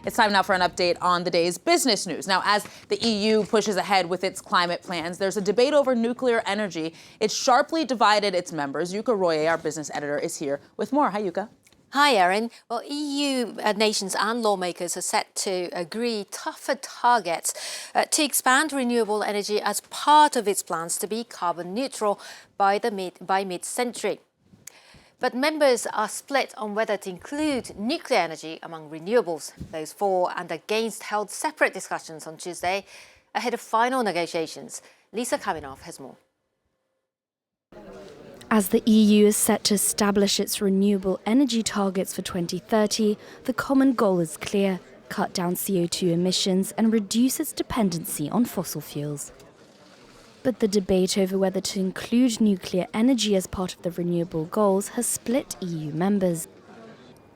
It's time now for an update on the day's business news. Now, as the EU pushes ahead with its climate plans, there's a debate over nuclear energy. It's sharply divided its members. Yuka Roye, our business editor, is here with more. Hi, Yuka. Hi, Erin. Well, EU nations and lawmakers are set to agree tougher targets to expand renewable energy as part of its plans to be carbon neutral by mid-century. But members are split on whether to include nuclear energy among renewables. Those for and against held separate discussions on Tuesday ahead of final negotiations. Lisa Kaminov has more. As the EU is set to establish its renewable energy targets for 2030, the common goal is clear: cut down CO2 emissions and reduce its dependency on fossil fuels. But the debate over whether to include nuclear energy as part of the renewable goals has split EU members.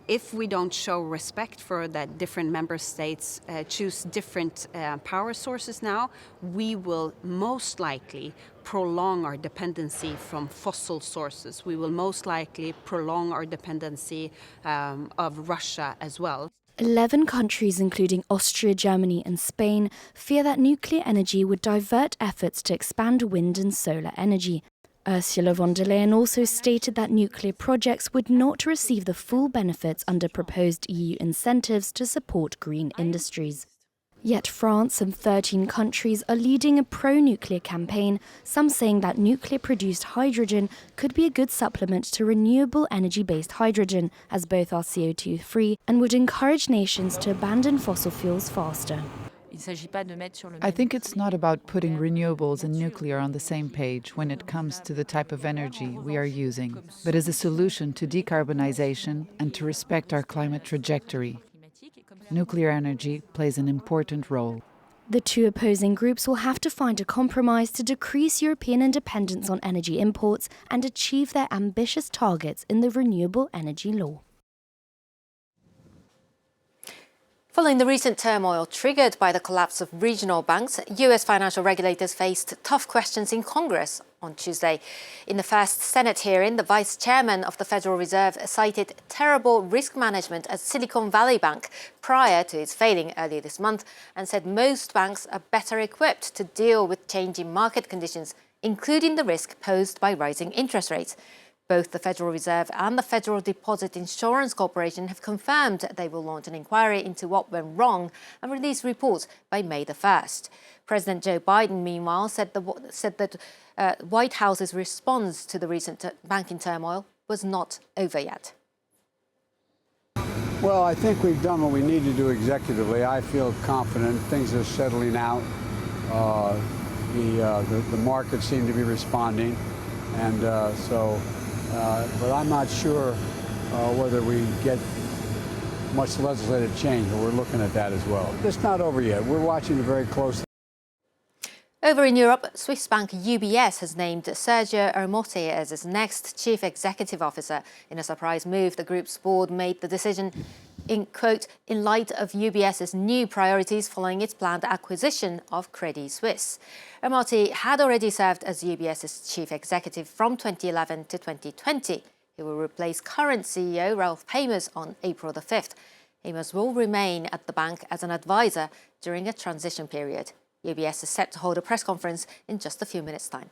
If we don't show respect for that different member states choose different power sources now, we will most likely prolong our dependency from fossil sources. We will most likely prolong our dependency of Russia as well. 11 countries, including Austria, Germany and Spain, fear that nuclear energy would divert efforts to expand wind and solar energy. Ursula von der Leyen also stated that nuclear projects would not receive the full benefits under proposed EU incentives to support green industries. Yet France and 13 countries are leading a pro-nuclear campaign, some saying that nuclear-produced hydrogen could be a good supplement to renewable energy-based hydrogen, as both are CO2-free, and would encourage nations to abandon fossil fuels faster. I think it's not about putting renewables and nuclear on the same page when it comes to the type of energy we are using, but as a solution to decarbonization and to respect our climate trajectory. Nuclear energy plays an important role. The two opposing groups will have to find a compromise to decrease European independence on energy imports and achieve their ambitious targets in the Renewable Energy Law. Following the recent turmoil triggered by the collapse of regional banks, US financial regulators faced tough questions in Congress on Tuesday. In the first Senate hearing, the vice chairman of the Federal Reserve cited terrible risk management at Silicon Valley Bank prior to its failing earlier this month and said most banks are better equipped to deal with changing market conditions, including the risk posed by rising interest rates. Both the Federal Reserve and the Federal Deposit Insurance Corporation have confirmed they will launch an inquiry into what went wrong and release reports by May the 1st. President Joe Biden, meanwhile, said that White House's response to the recent banking turmoil was not over yet. Well, I think we've done what we need to do executively. I feel confident. Things are settling out. The markets seem to be responding. And but I'm not sure whether we get much legislative change, but we're looking at that as well. It's not over yet. We're watching it very closely. Over in Europe, Swiss bank UBS has named Sergio Ermotti as its next chief executive officer. In a surprise move, the group's board made the decision in light of UBS's new priorities following its planned acquisition of Credit Suisse. Ermotti had already served as UBS's chief executive from 2011 to 2020. He will replace current CEO Ralph Hamers on April the 5th. Hamers will remain at the bank as an advisor during a transition period. UBS is set to hold a press conference in just a few minutes' time.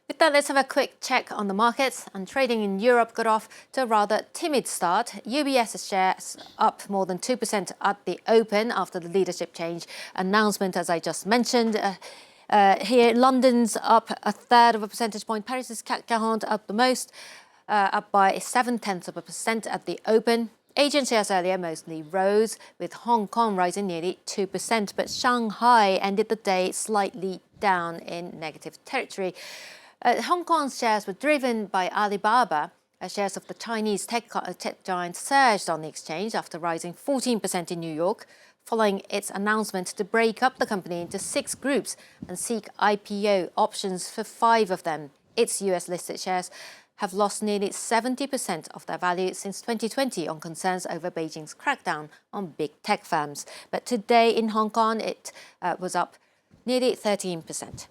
With that, let's have a quick check on the markets. And trading in Europe got off to a rather timid start. UBS's shares up more than 2% at the open after the leadership change announcement, as I just mentioned. Here, London's up 1/3 of a percentage point. Paris's CAC 40 up the most, up by 0.7% at the open. Asian shares earlier mostly rose, with Hong Kong rising nearly 2%, but Shanghai ended the day slightly down in negative territory. Hong Kong's shares were driven by Alibaba. Shares of the Chinese tech giant surged on the exchange after rising 14% in New York, following its announcement to break up the company into 6 groups and seek IPO options for 5 of them. Its US-listed shares have lost nearly 70% of their value since 2020 on concerns over Beijing's crackdown on big tech firms. But today in Hong Kong, it was up nearly 13%.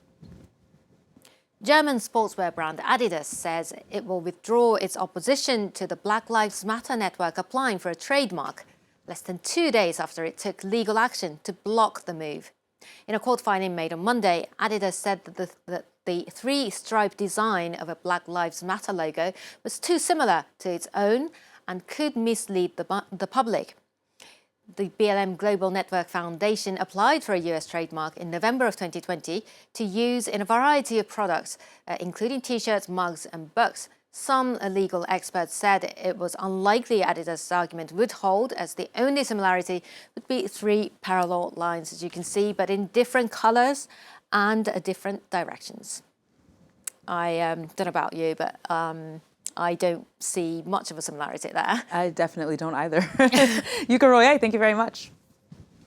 German sportswear brand Adidas says it will withdraw its opposition to the Black Lives Matter network applying for a trademark. less than 2 days after it took legal action to block the move. In a court filing made on Monday, Adidas said that the three-stripe design of a Black Lives Matter logo was too similar to its own and could mislead the public. The BLM Global Network Foundation applied for a US trademark in November of 2020 to use in a variety of products, including T-shirts, mugs and books. Some legal experts said it was unlikely Adidas' argument would hold, as the only similarity would be 3 parallel lines, as you can see, but in different colours and different directions. I don't know about you, but I don't see much of a similarity there. I definitely don't either. Yuka Roye, thank you very much.